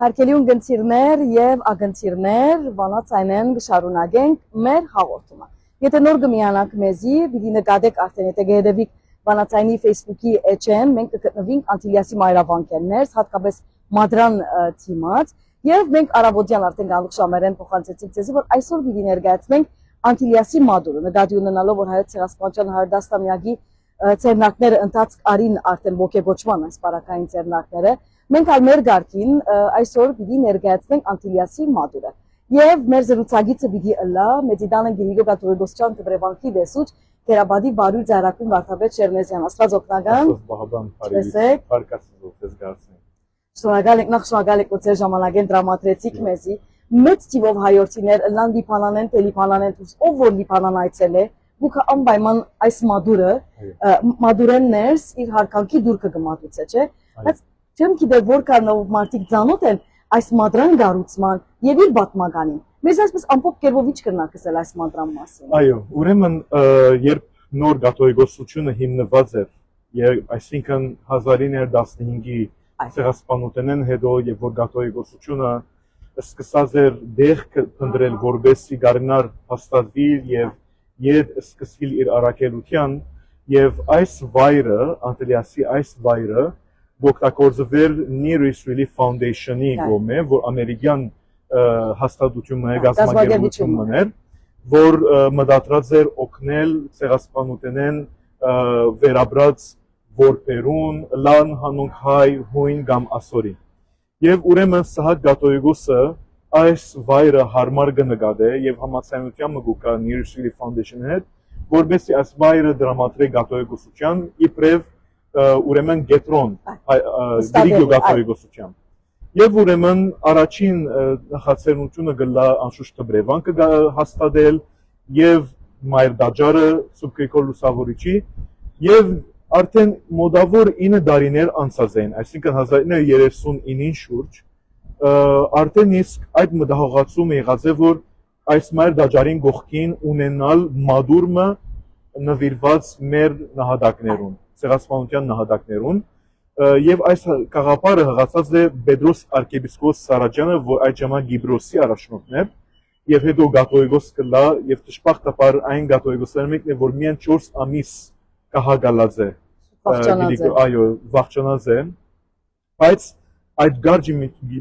Հարկելիուն գնցիրներ և ագնցիրներ վանացայնեն գշարունագենք մեր հաղորդումը։ Եթե նոր գմիանանք մեզի, բիդի նկատեք արդեն եթե գերևիկ վանացայնի Facebook-ի էջեն, մենք կգտնվինք Անտիլիասի մայրավանքերներս, հատկապես մադրան թիմած, և մենք առավոտյան արդեն գալուկ շամերեն փոխանցեցինք ձեզի, որ այսօր բիդի ներկայացնենք Անտիլիասի մադուրը, նկատի ունենալով, որ հայոց ցեղասպանության 110-ամյակի ցերնակները ընթացք արին արդեն ոգեգոճման այս պարակային ցերնակները, մենք ալ մեր գարկին այսօր պիտի ներկայացնենք Անտիլիասի մադուրը։ Եվ մեր զրուցակիցը պիտի ըլլա Մեծիդանը Գիրիգո Կաթողիկոսյան Տբրևանքի դեսուչ Կերաբադի Բարույր Ձայրակուն Վարդապետ Շերնեզյան, Աստված օգնական։ Շնորհակալ ենք, նախ շնորհակալ եք, որ ձեր ժամանակեն տրամադրեցիք մեզի։ Մեծ թիվով հայորդիներ ըլլան լիփանանեն, տելիփանանեն, ով որ լիփանան այցել է, դուք անպայման այս մադուրեն ներս իր հարկանքի դուր կգմատուցե, չէ՞։ Բայց չեմ գիտեր որքանով մարդիկ ծանոթ են այս մադրան գառուցման եւ իր պատմականին։ Մեզ այսպես ամբողջ կերպով ինչ կրնակ ասել այս մադրան մասին։ Այո, ուրեմն երբ նոր գաթողիկոսությունը հիմնված էր, այսինքն 1915-ի ցեղասպանութենեն հետո եւ որ գաթողիկոսությունը սկսած էր դեղ փնտրել որբեսի գարնար հաստատվի եւ եդ սկսել իր առաքելության եւ այս վայրը Անտիլիասի այս վայրը օգտագործվել Near Israeli Foundation-ի կողմէ, որ ամերիկյան հաստատությունն է, գազագերբությունն էր, որ մտադրած էր օգնել ցեղասպանութենեն վերաբրած որբերուն, լան հանունք հայ, հույն կամ ասորի։ Եվ ուրեմն Սահակ Գաթողիկոսը այս վայրը հարմար կնկատե եւ համացանության մգուկա Near Israeli Foundation-ի հետ, որբեսի այս վայրը դրամատրե գաթողիկոսության իբրև ուրեմն գետրոն Գիրիգո Կաթողիկոսության։ Եվ ուրեմն առաջին նախաձեռնությունը գլա անշուշտ Տբրևանքը հաստատել եւ Մայր Դաջարը Սուրբ Գրիգոր Լուսավորիչի եւ արդեն մոտավոր 9 տարիներ անցած են, այսինքն 1939-ին շուրջ, արդեն իսկ այդ մտահոգացումը եղած է, որ այս Մայր Դաջարին գողքին ունենալ մադուրը նվիրված մեր նահատակներուն, ցեղասպանության նահատակներուն, եւ այս գաղափարը հղացած է Պետրոս arczepiskopos Սարաջյանը, որ այդ ժամանակ Գիբրոսի առաջնորդն էր, եւ հետո գաթողիկոս կլա եւ դժբախտաբար այն գաթողիկոսներն մեկն է, որ միայն 4 ամիս կահագալած է, այո, վախճանած է, բայց այդ գարջի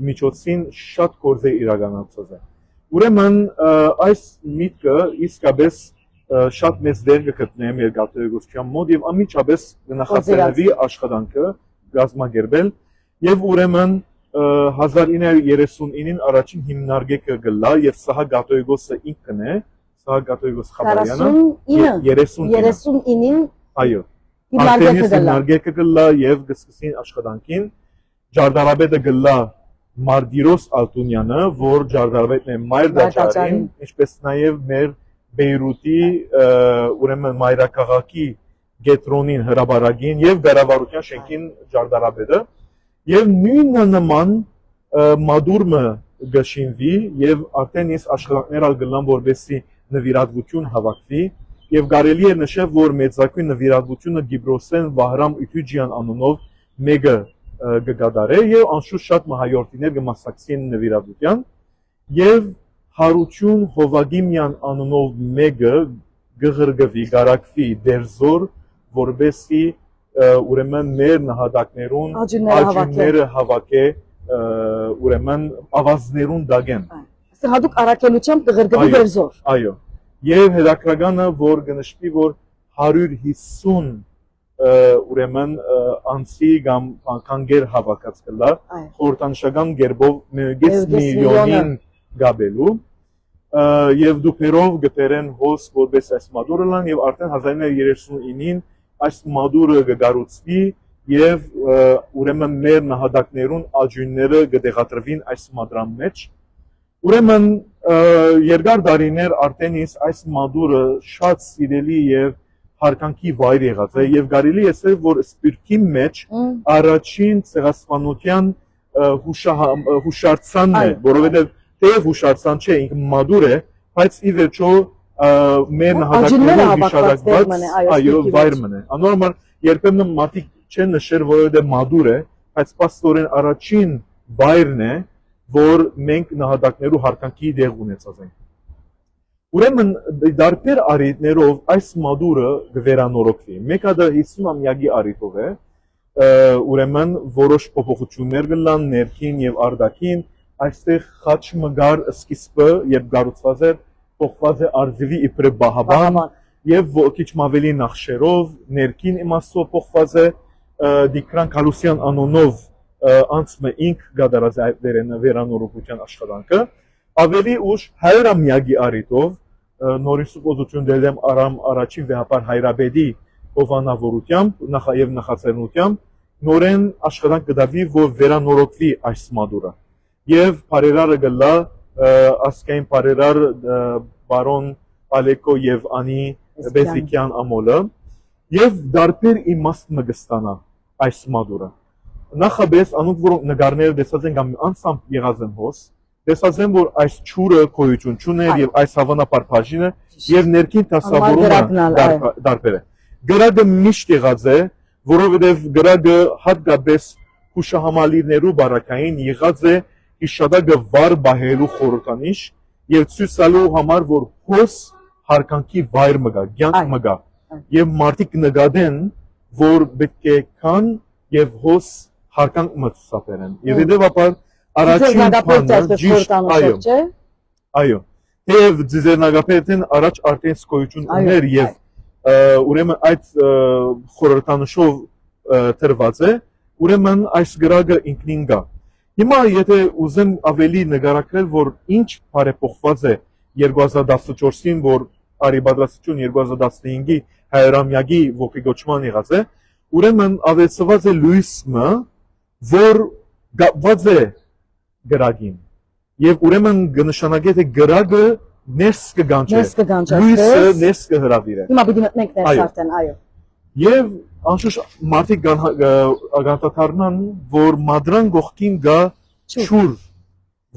միջոցին շատ գործ է իրականացած է։ Ուրեմն այս միտքը իսկապես շատ մեծ դեր կգտնեմ իր գաթողիկոսության մոտ եւ անմիջապես նախաձեռնվի աշխատանքը գազմագերբել եւ ուրեմն 1939-ին առաջին հիմնարկեկը գլա եւ Սահակ Գաթողիկոսը ինքն է, Սահակ Գաթողիկոս Խաբարյանը 39-ին այո հիմնարկեկը գլա եւ գսկսին աշխատանքին Ջարդարաբեդը գլա Մարտիրոս Ալտունյանը, որ Ջարդարաբեդն է Մայր Դաջարին, ինչպես նաեւ մեր Բեյրութի ուրեմն մայրաքաղաքի գետրոնին հրաբարագին եւ Բերավարության շենքին Ջարդարաբեդը եւ նույնանման մադուրը գշինվի եւ արդեն ես աշխատանքներ ալ գլան որբեսի նվիրատվություն հավաքվի եւ կարելի է նշել որ մեծակույն նվիրատվությունը Գիբրոսեն Վահրամ Իթուջյան անունով մեկը գկատարե եւ անշուշտ շատ մահայորդիներ կմասնակցեն նվիրատվության եւ Հարություն Հովագիմյան անունով մեկը գղրգվի գարակվի դերձոր որբեսի ուրեմն մեր նահատակներուն աջունները հավաքե ուրեմն ավազներուն դագեն։ Այստեղ հատուկ առաքելությամբ գղրգվի դերձոր։ Այո։ Եվ հետաքրքրանը որ կնշվի որ 150 ուրեմն անցի կամ անկանգեր հավաքած կլա խորհրդանշական գերբով 1 միլիոնին գաբելու եւ դուքերով գտերեն հոս որպես այս մադուրը լան եւ արդեն 1939-ին այս մադուրը կգառուցվի եւ ուրեմն մեր նահատակներուն աջունները կդեղատրվին այս մադրան մեջ ուրեմն երկար տարիներ արդեն այս մադուրը շատ սիրելի եւ հարկանքի վայր եղած է եւ կարելի է ասել որ սպիրկի մեջ առաջին ցեղասպանության հուշարձանն է որովհետեւ թեև հուշարձան չէ ինքը մադուր է բայց ի վերջո մեր նահատակներով հիշարակված այո վայրն է անորմալ երբեմն մարդիկ չեն նշել որովհետեւ մադուր է բայց պաստորեն առաջին վայրն է որ մենք նահատակներու հարկանքի դեղ ունեցած ենք։ Ուրեմն դարբեր առիթներով այս մադուրը գվերանորոգվի։ Մեկը դա 50-ամյակի առիթով է, ուրեմն որոշ փոփոխություններ կլան ներքին եւ արտաքին, այստեղ խաչ մգար սկիզբը երբ գառուցված էր, փոխված է արձիվի իբր բահաբան եւ քիչ ավելի նախշերով, ներքին իմաստով փոխված է Դիկրան Կալուսյան անոնով անցմը ինք գդարած այդ վերանորոգության աշխատանքը, ավելի ուշ 100-ամյակի առիթով նորից ուղղություն դեմ Արամ առաջին վեհապար Հայրաբեդի ովանավորությամբ եւ նախաձեռնությամբ նորեն աշխատանք կդարվի, որ վերանորոգվի այս մադուրը եւ բարերարը գլա ասկային բարերար բարոն Ալեկո եւ Անի Բեզիկյան ամոլը եւ դարբեր իմաստ մգստանա այս մադուրը նախաբես անոնք որ նկարները տեսած են կամ անսամբ եղած են հոս տեսած են որ այս ճուրը գոյություն չուներ եւ այս հավանաբար բաժինը եւ ներքին տասավորումը դարբեր է գրագը միշտ եղած է որովհետեւ գրագը հատկապես հուշահամալիրներու բարակային եղած է իշադագը վար բահելու խորհրդանիշ եւ ցույց տալու համար որ հոս հարկանքի վայր մգա, ցանկ մգա եւ մարդիկ նկատեն որ պետք է կան եւ հոս հարկանք մտածեն եւ հետեւաբար առաջին բանը ճիշտ այո եւ ձերնագապետեն առաջ արդեն սկոյություն ուներ եւ ուրեմն այդ խորհրդանշով տրված է ուրեմն այս գրագը ինքնին գա հիմա եթե ուզեմ ավելի նկարագրել որ ինչ բարեփոխված է 2014-ին որ արիբադրացություն 2015-ի 100-ամյակի ողջգոճման եղած է ուրեմն ավելացված է լույսը որ գապված է գրագին եւ ուրեմն կնշանակե թե գրագը ներս կգանչի լույսը ներս կհրավիրի հիմա պիտի մտնենք ներս արդեն այո եւ անշուշտ մարդիկ գանտաթարնան որ մադրան գողքին գա ճուր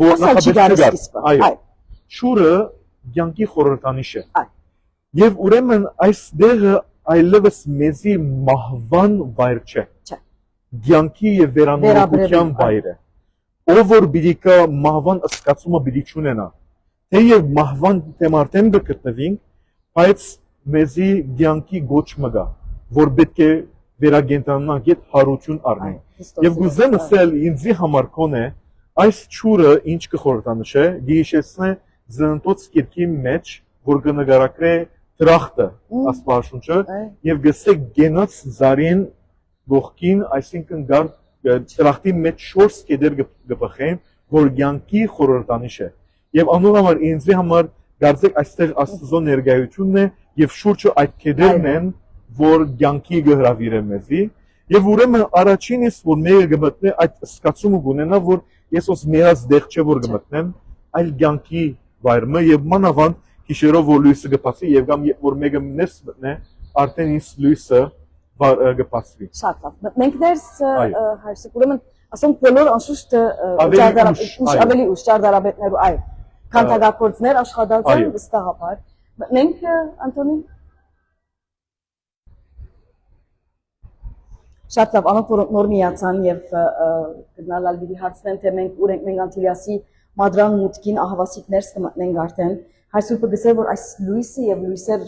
որ նախաբերած այո ճուրը ցանկի խորհրդանիշ է եւ ուրեմն այս դեղը այլևս մեզի մահվան վայր չէ ցանկի եւ վերանորոգության վայր է ով որ բիդիկա մահվան սկացումը բիդի չունենա թեև մահվան թեմարտեն գտնվինք բայց մեզի ցանկի գոչ մգա որ պետք է վերագենտանանք այդ հարություն առնենք եւ գուզեմ ասել ինձի համար կոնե այս ճուրը ինչ կխորհրդանշե գիշեսնե զնտոց կիրքի մեջ որ կնկարագրե դրախտը աստվածաշունչը եւ գսե գենաց զարին գողքին այսինքն գար դրախտի մեջ 4 կեդեր գբխեն որ ցանկի խորհրդանիշ է եւ անոր համար ինձի համար գարձեք այստեղ աստծո ներկայությունն է եւ շուրջը այդ կեդերն են որ ցանկի գհրավիրե մեզի եւ ուրեմն առաջինից որ մերը գմտնե այդ սկացումը գունենա որ Եսոս մերած դեղ չէ որ գմտնեն այլ ցանկի վայրը եւ մանավանդ գիշերով որ լույսը գպացի եւ կամ որ մեկը ներս մտնե արդեն ის լույսը գպացվի շատ լավ մենք ներս հարցը ուրեմն ասենք բոլոր անշուշտ ավելի ուշ ճարտարապետներու այո քանթագործներ աշխատած են վստահաբար մենք Անտոնի շատ լավ անոնք որ նոր միացան եւ գնալալ պիտի հարցնեն թե մենք ուր ենք մենք Անտիլիասի մադրան մուտքին ահավասիկներ կմտնենք արդեն Հայսուրբը գսել որ այս լույսը եւ լույսեր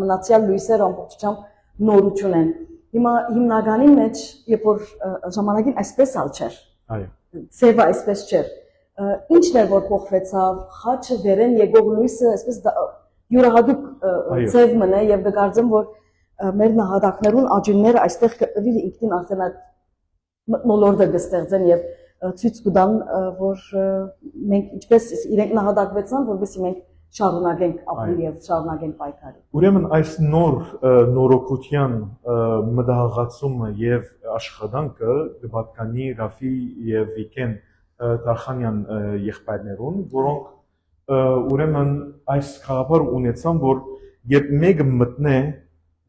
մնացյալ լույսերը ամբողջությամբ նորություն են հիմա հիմնականի մեջ երբ որ ժամանակին այսպես ալ չէր այո ծևը այսպես չէր ինչն էր որ փոխվեցավ խաչը վերեն եկող լույսը այսպես յուրահատուկ ծև մնա եւ դգարձեմ որ մեր նահատակներուն աջունները այստեղ գտնվի ինքնին արդեն այդ մոլորդը կստեղծեն եւ ցույց կտան որ մենք ինչպես իրենք նահատակվեցան որովհետեւ մենք շարունակենք ապրել եւ շարունակենք պայքարել ուրեմն այս նոր նորոգության մտահղացումը եւ աշխատանքը կպատկանի Ռաֆի եւ Վիկեն Տարխանյան եղբայրներուն որոնք ուրեմն այս խաղապար ունեցան որ երբ մեկը մտնե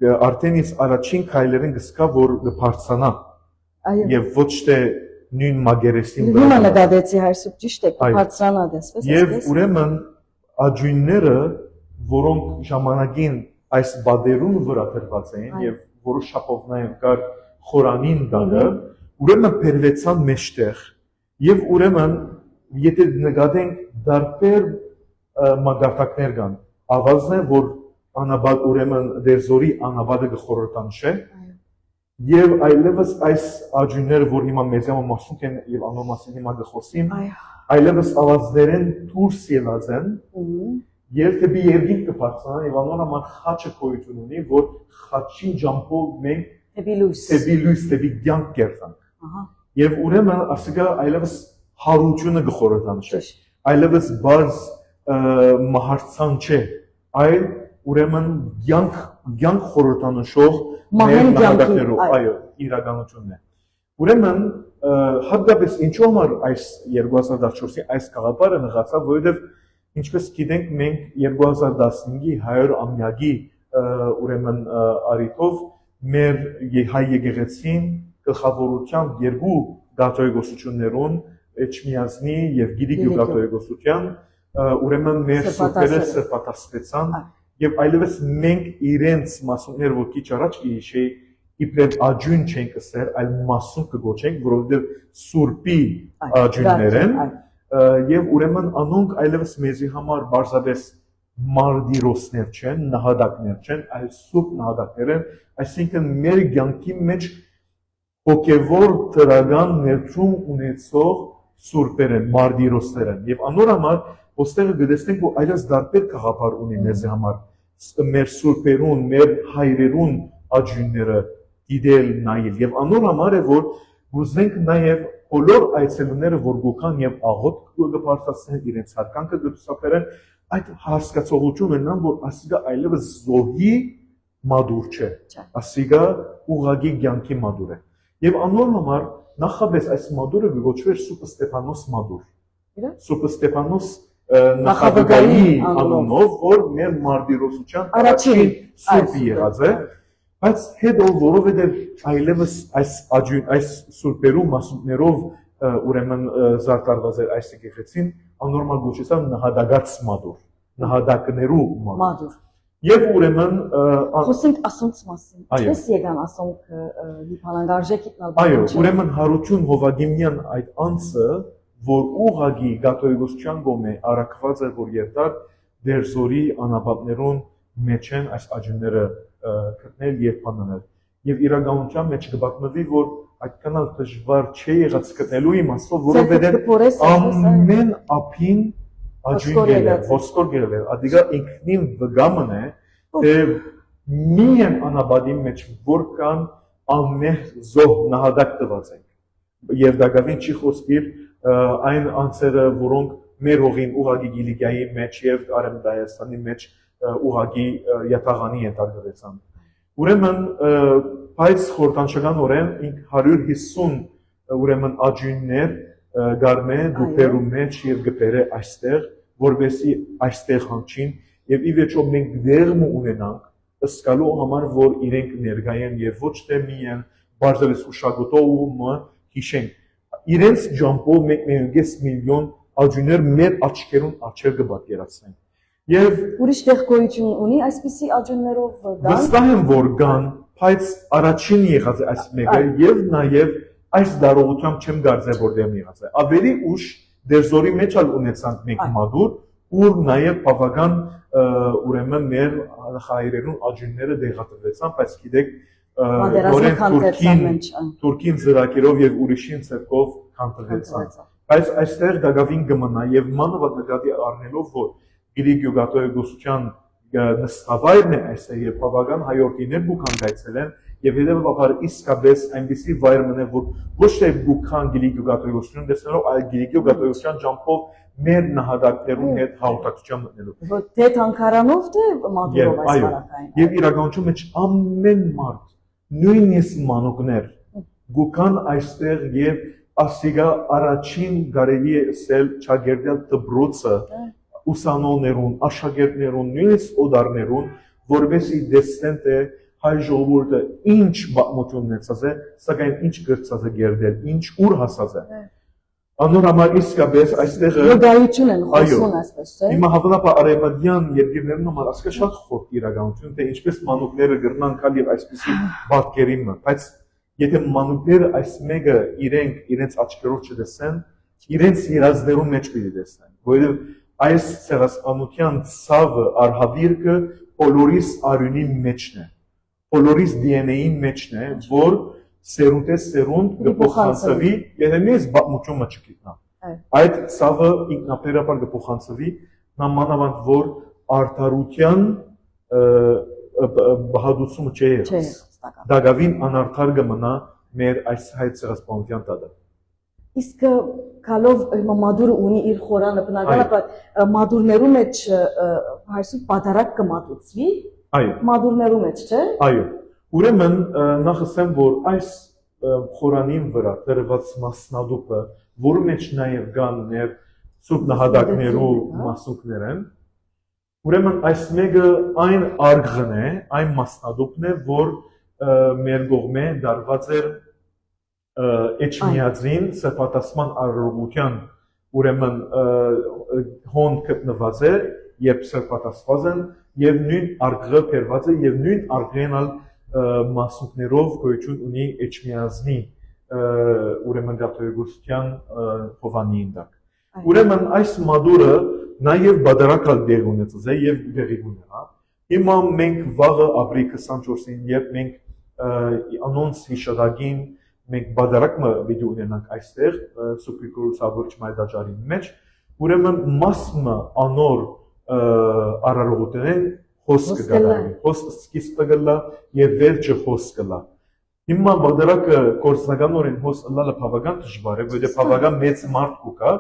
արդեն իսկ առաջին քայլերին գսկա որ կբարձրանա եւ ոչ թե նույն մագերեսին վրա հիմա նկատեցի Հայսուր ճիշտ է կբարձրանա դեսպես եւ ուրեմն աջույնները որոնք ժամանակին այս բادرուն վրա դրված էին եւ որոշ շապովնային կար խորանին դանը ուրեմն բերվեցան մեջտեղ եւ ուրեմն եթե նկատենք դարբեր մագարտակներ կան, ավազն է, որ անաբադ ուրեմն դերձորի անաբադը գխորոտանշ է, եւ այլևս այս աջունները, որ հիմա մեզ համար մասում են եւ անոր մասին հիմա գխոսիմ, այլևս ավազներեն դուրս ելած են, եւ դեպի երկինք կբարձրանան եւ անոր համար խաչը գոյություն ունի, որ խաչին ջամփով մենք դեպի լույս, դեպի կյանք կերտանք։ Եվ ուրեմն ասիկա այլևս հարությունը գխորոտանշ, այլևս բարձ մահարցան չէ, այլ ուրեմն կյանք խորհրդանշող մեր նահանգներով, այո, իրականությունն է։ Ուրեմն հատկապես ինչու համար այս 2014-ի այս գաղափարը նեղացավ, որովհետև ինչպես գիտենք մենք 2015-ի 100-ամյակի ուրեմն առիթով մեր հայ եկեղեցին գլխավորությամբ երկու գաթողիկոսություններուն Էջմիածնի եւ Գիրիկ գաթողիկոսության ուրեմն մեր սուրբերը սրբատասվեցան եւ այլևս մենք իրենց մասունքներ որ քիչ առաջ իհիշեի իբրև աջուն չենք ասել, այլ մասուն կգոչենք, որովհետեւ սուրբի աջուններ են եւ ուրեմն անոնք այլևս մեզի համար բարձրապես մարտիրոսներ չեն, նահատակներ չեն, այլ սուրբ նահատակներ են, այսինքն մեր կյանքի մեջ հոգևոր դրական ներդրում ունեցող սուրբեր են, մարտիրոսներ են եւ անոր համար ոստեղը գտեսնենք որ այլևս դարբեր գաղափար ունի մեզ համար մեր սուրբերուն, մեր հայրերուն աջունները դիտել նայել եւ անոր համար է որ գուզենք նաեւ բոլոր այցելուները որ գուքան եւ աղոտ կբարձրացնեն իրենց հարկանքը կցուցաբերեն այդ հասկացողությունը նրան որ ասիգա այլևս զոհի մադուր չէ ասիգա ուղագի կյանքի մադուր է եւ անոր համար նախաբես այս մադուրը գոչվեր Սուրբ Ստեփանոս մադուր Սուրբ Ստեփանոս նախագահի անունով որ մեր մարտիրոսության առաջին սուրբը եղած է բայց հետո որովհետեւ այլևս այս սուրբերու մասունքներով ուրեմն զարգարված էր այս եկեղեցին անորմալ գոչեցան նահատակած մադուր նահատակներու մադուր եւ ուրեմն խոսենք ասոնց մասին ինչպես եկան ասոնք լիփանանգարժեք իտնալ այո ուրեմն Հարություն Հովագիմյան այդ անձը որ ուղագի գաթողիկոսության գոմե առաքված է որ երդար դերձորի անապատներուն մեջ են այս աջունները գտնել եւ բանանել եւ իրականության մեջ կբացնվի որ այդքան դժվար չէ եղած գտնելու իմաստով որովհետեւ ամեն ափին աջուն է ոսկոր գերել ադիգա ինքնին վգամն է թե միայն անապատի մեջ որքան ամեն զոհ նահատակ տված են եւ դակավին չի խոսքիր այն անձերը, որոնք մեր հողին ուղագի Գիլիկիայի մեջ եւ Արեմդայաստանի մեջ ուղագի յաթաղանի ենթարկվեցան։ Ուրեմն, բայց խորհրդանշականորեն 150 ուրեմն աջուններ գարմե դուպերու մեջ եւ գբերը այստեղ, որովհետեւ այստեղ հնչին եւ ի վերջո մենք դերմ ունենանք ըսկալու համար, որ իրենք ներգայեն եւ ոչ թե միայն բարձրես ուշագոտով հիշենք իրենց ջամփով 1.5 միլիոն աջուներ մեր աչքերուն աչեր կբացերացնեն։ Եվ ուրիշ տեղ գոյություն ունի այսպիսի աջուններով կան։ Վստահ եմ որ կան, բայց առաջին եղած է այս մեկը եւ նաեւ այս դարողությամբ չեմ կարծել որ դեմ եղած է։ Ավելի ուշ դերձորի մեջ ալ ունեցանք մենք մադուր, ուր նաեւ բավական ուրեմն մեր հայրերուն աջունները դեղատրվեցան, բայց գիտեք Թուրքին զրակերով եւ ուրիշին ցերկով քանտրվեցան։ Բայց այստեղ դակավին կմնա եւ մանավանդ նկատի առնելով որ Գիրիկ գյուղատոյգոսության նստավայրն է այստեղ եւ բավական հայորդիներ բուքան գայցել են եւ հետեւաբար իսկապես այնպիսի վայր մնա որ ոչ թե բուքան Գիրիկ գյուղատոյգոսություն դեսնելով այլ Գիրիկ գյուղատոյգոսության ջամփով մեր նահատակներուն հետ հաղորդակցության մտնելու։ Թե թանկարանով թե մադուրով այս հարակային։ Եվ իրականություն մեջ ամեն մարդ նույնիսկ մանուկներ գուքան այստեղ եւ ասիգա առաջին գարելի է ասել ճագերդել դբրոցը ուսանողներուն, աշակերտներուն, նույնիսկ օդարներուն, որովհետեւ դեսնեն թե հայ ժողովուրդը ինչ բացմություն ունեցած է, սակայն ինչ գրծած է գերդել, ինչ ուր հասած է։ Անոր համար իսկապես այստեղ գայություն են խոսում այսպես, չէ՞։ Հիմա հավանաբար արևմտյան երկրներում համար ասկա շատ խորտ իրականություն, թե ինչպես մանուկները գրնան կալ եւ այսպիսի բատկերին, բայց եթե մանուկները այս մեկը իրենց աչքերով չտեսեն, իրենց երազներում մեջ պիտի տեսնեն, որովհետև այս ցեղասպանության ցավը արհավիրքը բոլորիս արյունի մեջն է, բոլորիս DNA-ի մեջն է, որ սերունդե սերունդ կփոխանցվի, եթե մեզ բացմությունը չգիտնա։ Այդ ցավը ինքնաբերաբար կփոխանցվի, նամանավանդ որ արդարության բահադությունը չէ եղած։ Դակավին անարդար կմնա մեր այս հայ ցեղասպանության տակ։ Իսկ քալով մադուրը ունի իր խորանը բնականաբար մադուրներու մեջ հայսու պատարակ կմատուցվի։ Այո։ Մադուրներու մեջ, չէ՞։ Այո։ Ուրեմն նախ ասեմ, որ այս խորանին վրա դրված մասնադուպը, որը մեջ նաև կան մեր սուրբ նահատակներու մասունքներ են, ուրեմն այս մեկը այն արգղն է, այն մասնադուպն է, որ մեր կողմէ դարված էր Էջմիածին սրբատասման արարողության ուրեմն հոն գտնված է, երբ սրբատասված են, եւ նույն արգղը բերված է եւ նույն արգղենալ մասունքներով գոյություն ունի Էջմիածնի ուրեմն գաթողիկոսության հովանին տակ։ Ուրեմն այս մադուրը նաև բادرակալ դեր ունեցած է եւ դեղի ունենա։ Հիմա մենք վաղը ապրիլի 24-ին, երբ մենք անոնց հիշադակին մենք բادرակը վիդեո ունենանք այստեղ սուպերկուրսավոր չմայդաջարի մեջ, ուրեմն մասը անոր արարողութեն հոսք կգալի, հոսք սկիզբը գլա եւ վերջը հոսք գլա։ Հիմա բادرակը կորսնականորեն հոսք լալը բավական դժվար է, որովհետեւ բավական մեծ մարդ կա,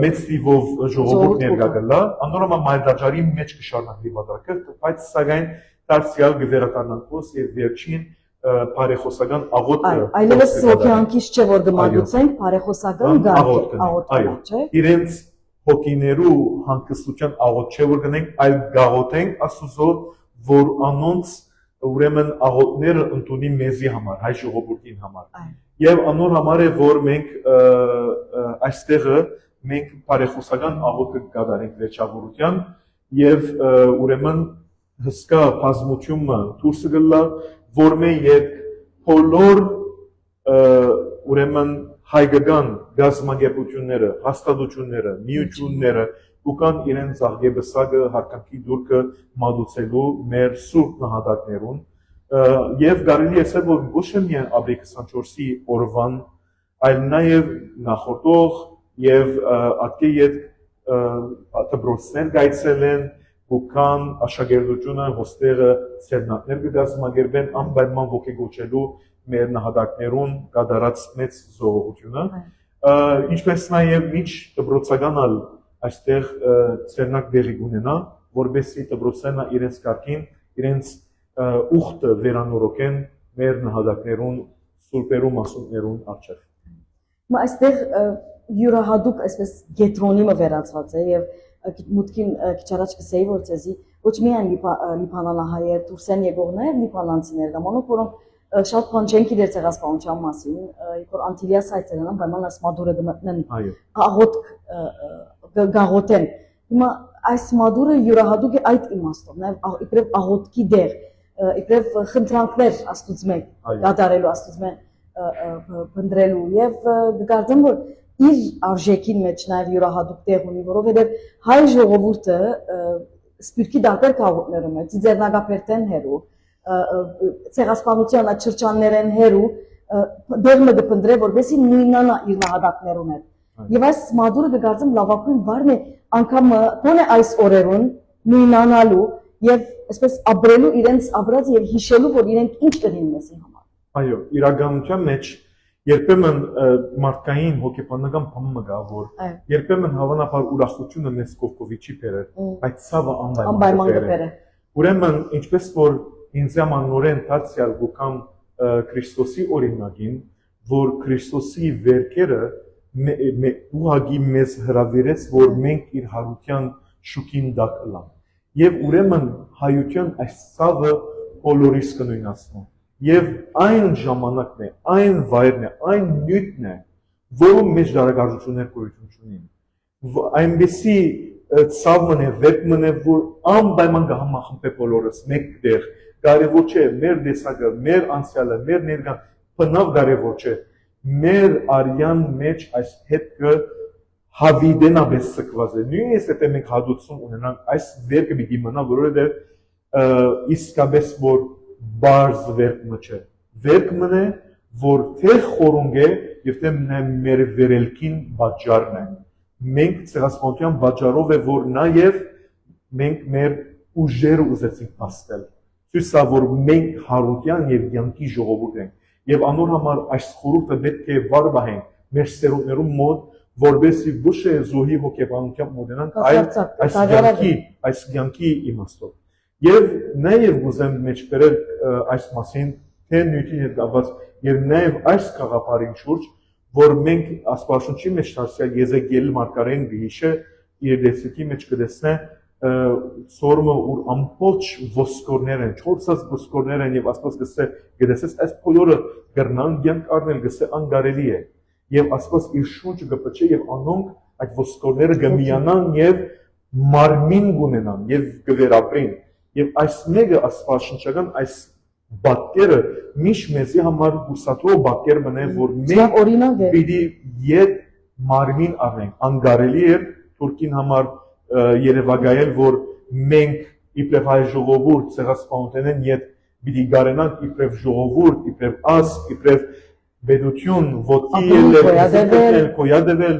մեծ թիվով ժողովուրդ ներկա գլա, անորոմա մայդաջարի մեջ կշարունակվի բادرակը, բայց սակայն դարձյալ գվերակառնանք հոս եւ վերջին բարեխոսական աղոթքը։ Այլևս հոգեանքից չէ որ գմատուցենք, բարեխոսական աղոթքը, չէ՞։ Իրենց հոգիներու հանգստության աղոթ չէ որ գնենք, այլ գաղոթենք Աստծո, որ անոնց ուրեմն աղոթները ընդունի մեզի համար, հայ ժողովրդին համար։ Եվ անոր համար է որ մենք այստեղը մենք բարեխոսական աղոթքը կատարենք վերջավորության եւ ուրեմն հսկա բազմությունը դուրս գլա, որ մենք երբ բոլոր ուրեմն հայկական գազམ་ագերբությունները, հաստատությունները, միությունները ուկան իրենց աղգեբսակը հարկանքի դուրքը մատուցելու մեր սուրբ նահատակներուն եւ կարելի է ասել որ ոչ միայն ապրիլի 24-ի օրվան, այլ նաեւ նախորդող եւ ատկե ետ դպրոցներ գայցել են ուկան աշակերտությունը հոստերը սերնատներ կգազմագերբեն անպայման ոգեգոճելու մեր նահատակներուն կատարած մեծ զոհությունը ինչպես նաև միջ դպրոցականալ այստեղ սերնակ դեղի ունենա որբեսի դպրոցներն իրենց կարգին իրենց ուխտը վերանորոգեն մեր նահատակներուն սուրբերու մասունքներուն առջև այստեղ յուրահատուկ այսպես գետրոնիմը վերածված է եւ մուտքին քիչ առաջ կսեի որ ցեզի ոչ միայն լիբանանահայեր դուրսեն եկողներ լիբանանցիներ կամ անոնք որոնք շատ բան չեն գիտեր ցեղասպանության մասին երբ որ անտիլիաս այցելեն պայման այս մադուրը գտնեն աղոթք գաղոթեն հիմա այս մադուրը յուրահատուկ է այդ իմաստով նաեւ իբրև աղոթքի դեր իբրև խնդրանքներ աստուծմեն դատարելու աստուծմեն բնդրելու եւ գկարծեմ որ իր արժեքին մեջ նաև յուրահատուկ տեղ ունի, որովհետև հայ ժողովուրդը սպիրկի դարբեր քաղաքներում է, ձեռնարկապետեն հերու, ցեղասպանության աչրջաններեն հերու, դերմը կփնտրե, որովհետեւ նույնանա իր նահատակներում է։ Եվ այս մադուրը կգործեմ լավագույն բառն է, անգամ գոնե այս օրերուն նույնանալու եւ այսպես ապրելու իրենց ապրած եւ հիշելու, որ իրենք ինչ կդին մեզի համար։ Այո, իրականության մեջ երբեմն մարդկային հոգեբանական բանը կա, որ երբեմն հավանաբար ուրախությունը մեզ կողքովի չի բերել, բայց ցավը անպայման կբերե։ Ուրեմն ինչպես որ ինձ ամանորեն դարձյալ գուկամ Քրիստոսի օրինակին, որ Քրիստոսի վերքերը ուղղակի մեզ հրավիրեց, որ մենք իր հարության շուքին դակ ըլանք։ Եվ ուրեմն հայության այս ցավը բոլորիս կնույնացնում։ Եվ այն ժամանակն է, այն վայրն է, այն նյութն է, որում մեջ դարակարծություններ գոյություն չունին։ Այնպեսի ցավն է, վեպն է, որ անպայման կհամախմբե բոլորս մեկտեղ։ Կարևոր չէ մեր դեսակը, մեր անցյալը, մեր ներկան, բնավ կարևոր չէ։ մեր արյան մեջ այս հետքը հավիդենաբես սկված է։ Նույնիսկ եթե մենք հադուցում ունենանք այս վերքը պիտի մնա, որովհետև իսկապես որ բարձ վերքը չէ։ Վերք մնե, որ թե խորունգ է եւ թե մեր վերելքին բաժարն է։ Մենք ցեղասպանության բաժարով է որ նաեւ մենք մեր ուժերը ուզեցինք փաստել։ Ցույցա որ մենք հարության եւ յանքի ժողովուրդ ենք եւ անոր համար այս խորհուրդը պետք է վարվահենք մեր սերունդներու մոտ որբեսի ոչ է զոհի հոգեբանությամբ մոտենանք այս յանքի իմաստով եւ նաեւ գուզեմ մեջբերել այս մասին թե նյութին հետ կապված եւ նաեւ այս խաղապարին շուրջ որ մենք աստվածաշնչի մեջ դասյալ Եզեկիել մարգարեն գիշը իր դեսիկի մեջ կդեսնե սորմը ուր ամբողջ ոսկորներ են, 400 ոսկորներ են եւ Աստված գսե գտեսես այս բոլորը գրնան ցանկ առնել գսե անգարելի է եւ Աստված իր շունչը գպչե եւ անոնք այդ ոսկորները գմիանան եւ մարմին գունենան եւ գվերապրին եւ այս մեկը աստվածաշնչական այս բակերը միշտ մեզի համար հուսատու բակեր մնե որ մենք պիտի իդ մարմին առնենք անգարելի է Թուրքին համար երևակայել որ մենք իբրև հայ ժողովուրդ ցեղասպանության իդ պիտի գարենանք իբրև ժողովուրդ իբրև ասկ իբրև բեդություն ոտքի ելել կոյադվել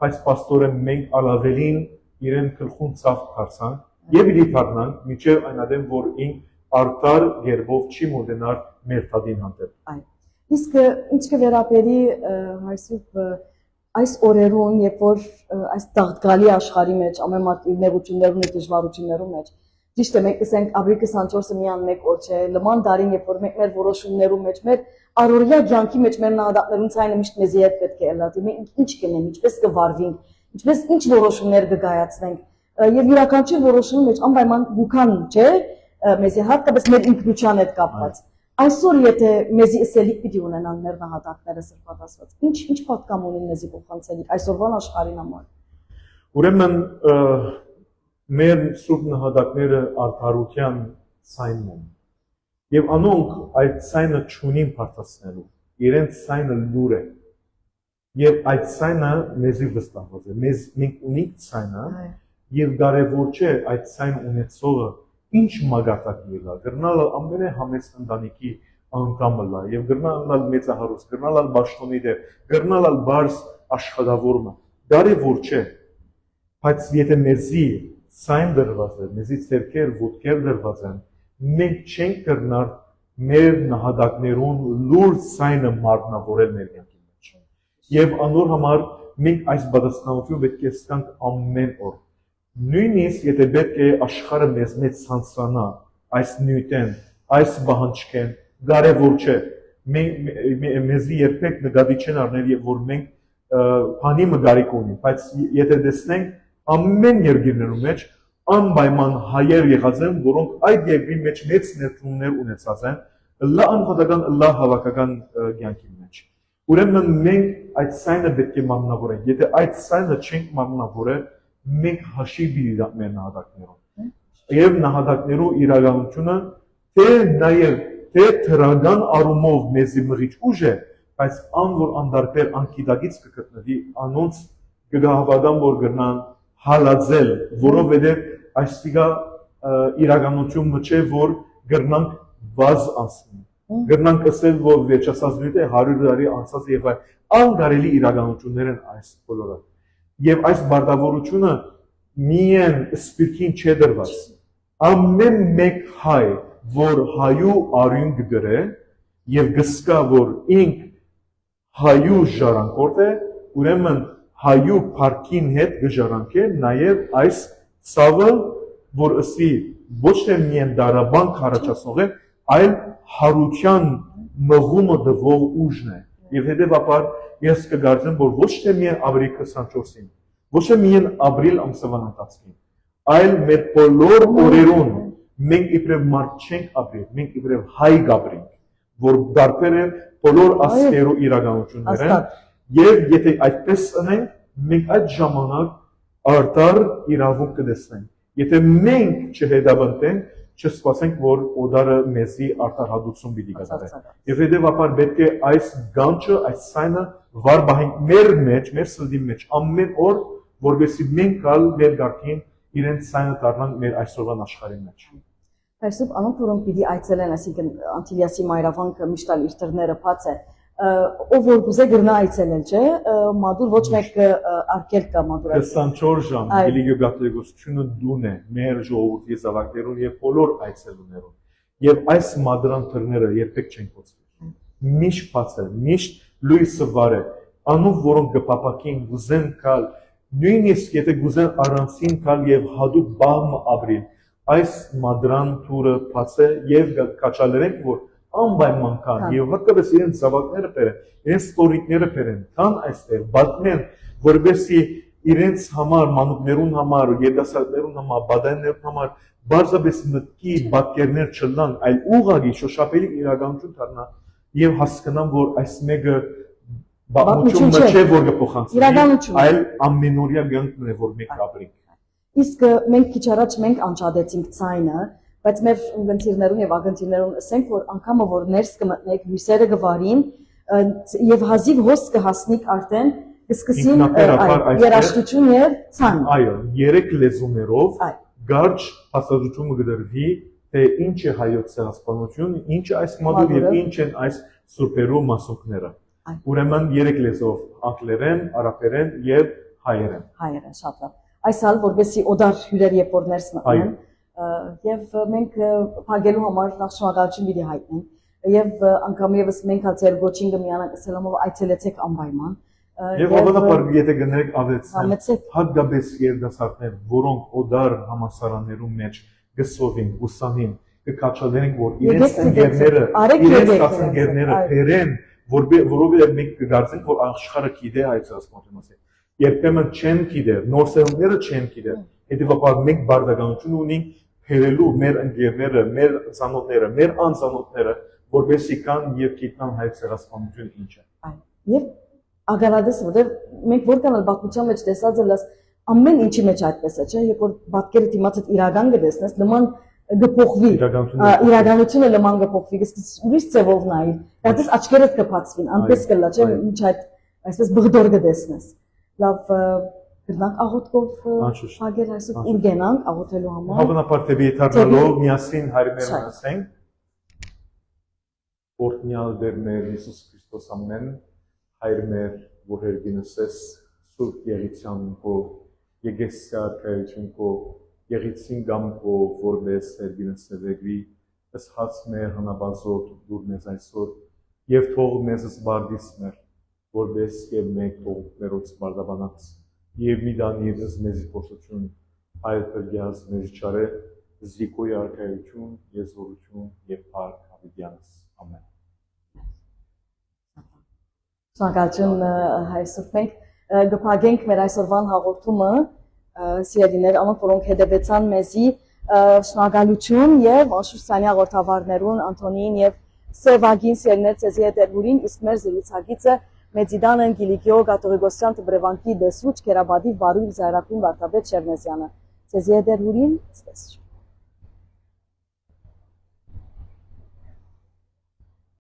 բայց պաստորը մենք ալավելին իրեն գլխուն ցավ դարձան եւ պիտի դառնանք միջև այնադեմ որ ինք արդար երբով չի մոտենար մեր տադին հանդեպ։ Իսկ ինչ կվերապերի այսուք այս օրերուն, երբ որ այս դաղդգալի աշխարհի մեջ ամեն մարդ իր նեղություններուն ու դժվարություններուն մեջ ճիշտ է մենք ասենք ապրիլի 24-ը միան մեկ օր չէ, լման դարին երբ որ մենք մեր որոշումներուն մեջ մեր առօրյա կյանքի մեջ մեր նահատակներուն ցայնը միշտ մեզ հետ պետք է ելա, մենք ինչ կնենք, ինչպես կվարվենք, ինչպես ինչ որոշումներ կգայացնենք եւ յուրաքանչյուր որոշումի մեջ անպայման բուքան չէ մեզի հատկապես մեր ինքնության հետ կապված։ Այսօր եթե մեզի ասելիք պիտի ունենան մեր նահատակները սրբատասված, ինչ պատկամ ունեն մեզի փոխանցելիք այսօրվան աշխարհին համար։ Ուրեմն մեր սուրբ նահատակները արդարության ցայնն են։ Եվ անոնք այդ ցայնը չունին բարձրացնելու, իրենց ցայնը լուր է։ Եվ այդ ցայնը մեզի վստահված է։ Մենք ունենք ցայնը եւ կարեւոր չէ այդ ցայն ունեցողը ինչ մագարտակ ելա, գրնալը ամենահամեստ ընտանիքի անդամը լա եւ գրնալալ մեծահարուստ, գրնալալ բաշխոնիդեր, գրնալալ բարձ աշխատավորը, կարեւոր չէ, բայց եթե մեզի ցայն դրված է, մեզի ցերկեր, ոտքեր դրված են, մենք չենք կրնար մեր նահատակներուն լուր ցայնը մարմնավորել մեր կյանքի մեջ։ Եվ անոր համար մենք այս բադասնաությունը պետք է ստանք ամեն օր։ Նույնիսկ եթե պետք է աշխարհը մեզ մեծ ցանցանա այս նյութեն, այս բանջկեն, կարևոր չէ։ Մեզի երբեք նկատի չեն առնել եւ որ մենք բանի մգարիկ ունենք, բայց եթե տեսնենք ամեն երկիրներում մեջ անպայման հայեր եղած են, որոնք այդ երկրի մեջ մեծ ներդրումներ ունեցած են, լա անհատական, լա հավաքական կյանքի մեջ։ Ուրեմն մենք այդ ցայնը պետք է մարմնավորենք։ Եթե այդ ցայնը չենք մարմնավորել, մենք հաշիվ պիտի մեր նահատակներով։ Եվ նահատակներու իրականությունը թե նաև թե թրական առումով մեզի մղիչ ուժ է, բայց անոր անդարբեր անկիդագից կգտնվի անոնց կգահավադան որ գրնան հալածել, որովհետև այստիգա իրականությունը չէ որ գրնանք վազ անցնի։ Գրնանք ասել որ վերջացած է 100 տարի անցած եւ անկարելի իրականություններ են այս բոլորը։ Եվ այս բարտավորությունը միայն սպիրկին չէ դրված։ Ամեն մեկ հայ, որ հայու արյուն կգրե եւ գսկա որ ինք հայու ժառանգորդ է, ուրեմն հայու парքին հետ գժարանքե նաև այս ցավը, որ ըսի ոչ թե միայն դարաբան քարաչացնող է, այլ հարության մղումը դվող ուժն է։ Եվ հետևաբար ես կգարձեմ, որ ոչ թե միայն ապրիլ 24-ին, ոչ թե միայն ապրիլ ամսվան ընթացքին, այլ մեր բոլոր օրերուն մենք իբրև մարդ չենք ապրել, մենք իբրև հայ կապրենք, որ դարբեր են բոլոր ասկերու իրականություններ են, եւ եթե այդպես անենք, մենք այդ ժամանակ արդար իրավունք կտեսնենք։ Եթե մենք չհետապնդենք, չսպասենք, որ օդարը մեզի արտահայտություն պիտի կատարի։ Եվ հետևաբար պետք է այս գանչը, այս սայնը վար բահենք մեր մեջ, մեր սրտի մեջ ամեն օր, որովհետեւ մենք կալ մեր գարքին իրենց սայնը դառնանք մեր այսօրվան աշխարհի մեջ։ Այսօր անոնք որոնք պիտի այցելեն, այսինքն Անտիլիասի մայրավանքը միշտ իր դռները բաց է, ով որ կուզե գրնա այցելել, չէ, մադուր ոչ մեկ արկել կա մադուր։ 24 ժամ Գիլիգիո գաթողիկոսությունը դուն է մեր ժողովրդի զավակներուն եւ բոլոր այցելուներուն։ Եվ այս մադրան դռները երբեք չեն կոչվի։ Միշտ բաց է, միշտ լույսը վար է։ Անով որոնք կփապակին, գուզեն կալ, նույնիսկ եթե գուզեն առանցին կալ եւ հadoop բամ ապրիլ, այս մադրան թուրը բաց է եւ կաչալերենք, որ անպայման կան եւ հատկապես իրենց զավակները բերեն, իրենց ստորիկները բերեն, կան այստեղ, բացմեն, որովհետեւ իրենց համար, մանուկներուն համար, երիտասարդներուն համար, բադայներուն համար բարձրապես մտքի բակերներ չլան, այլ ուղղակի շոշափելի իրականություն դառնա եւ հասկանան, որ այս մեկը բաղմություն չէ, որ կփոխանցի, այլ ամենօրյա կյանքն է, որ մենք ապրենք։ Իսկ մենք քիչ առաջ մենք անջատեցինք ցայնը, բայց մեր ընկերներուն եւ ագնտիներուն ասենք, որ անգամը որ ներս կմտնեք, լույսերը կվարին եւ հազիվ հոս կհասնիկ արդեն կսկսին երաշտություն եւ ցան։ Այո, երեք լեզուներով գարջ հասարակությունը կդրվի, թե ինչ է հայոց ցեղասպանությունը, ինչ է այս մադուր եւ ինչ են այս սուրբերու մասոկները։ Ուրեմն երեք լեզվով՝ անգլերեն, արաբերեն եւ հայերեն։ Հայերեն, շատ լավ։ Այս հալ որովհետեւ օդար հյուրեր երբ որ ներս մտնեն եւ մենք փակելու համար նախ շնորհակալություն պիտի հայտնենք եւ անգամ եւս մենք հացեր գոչինգը միանանք ասելով այցելեցեք անպայման եւ հավանաբար եթե գներեք ավեցնեք հատկապես երիտասարդներ որոնք օդար համասարաններում մեջ գսովին ուսանին կկաչալերենք որ իրենց ընկերները բերեն որովհետեւ մենք կդարձենք որ աշխարհը գիտե այդ ասмотрիմասը երբեմն չեն գիտեր, նոր սերունդները չեն գիտեր, հետևաբար մենք բարդականություն ունենք բերելու մեր ընկերները, մեր ծանոթները, մեր անծանոթները, որպեսզի կան եւ գիտնան հայ ցեղասպանությունը ինչ է։ Եվ ագարադես, որտեղ մենք որքան էլ բացության մեջ տեսած ես, ամեն ինչի մեջ այդպես է, չէ՞, երբ որ բացկերը դիմացդ իրական կտեսնես, նման կփոխվի, իրականությունը նման կփոխվի, ուրիշ ձևով նայ, դատես աչքերդ կփածվին, անպես կլա, չէ՞, ինչ այդ այսպես բղդոր կտեսնես։ Լավ գնանք աղոթքով հագեր այսօր ուր գնանք աղոթելու համար հավանաբար դեպի եթերնալով միասին հայրերն ասենք Օրհնյալ դեր մեր Հիսուս Քրիստոս ամեն հայր մեր որ հերգինս ես սուրբ եղիցյան քո եկեսյալ քայլություն քո եղիցին գամ քո որպես հերգինս դեպի ըս հաց մեր հնաբազոտ դուր մեզ այսօր եւ թող մեզ զբաղդիս մեր որպես եւ մեկ թող մերոց բարդաբանած եւ մի դանիելս մեզի փոխություն այլ բերգյազ մեզ չարե զիկոյ արքայություն եզորություն եւ փառք հավիտյանս ամեն Շնորհակալություն հայրսուր մենք գփագենք մեր այսօրվան հաղորդումը սիրելիներ անոնք որոնք հետևեցան մեզի շնորհակալություն եւ անշուշտ սանի հաղորդավարներուն Անտոնին եւ Սևագին սիրելիներ ցեզի հետերուրին իսկ մեր զրուցակիցը Մեծիդանն Գիլիգիո Գաթողիկոսյան Տբրևանքի դեսուչ Կերաբադի Վարույր Զայրակուն Վարդապետ Շերնեսյանը ցեզի հետերուրին ստես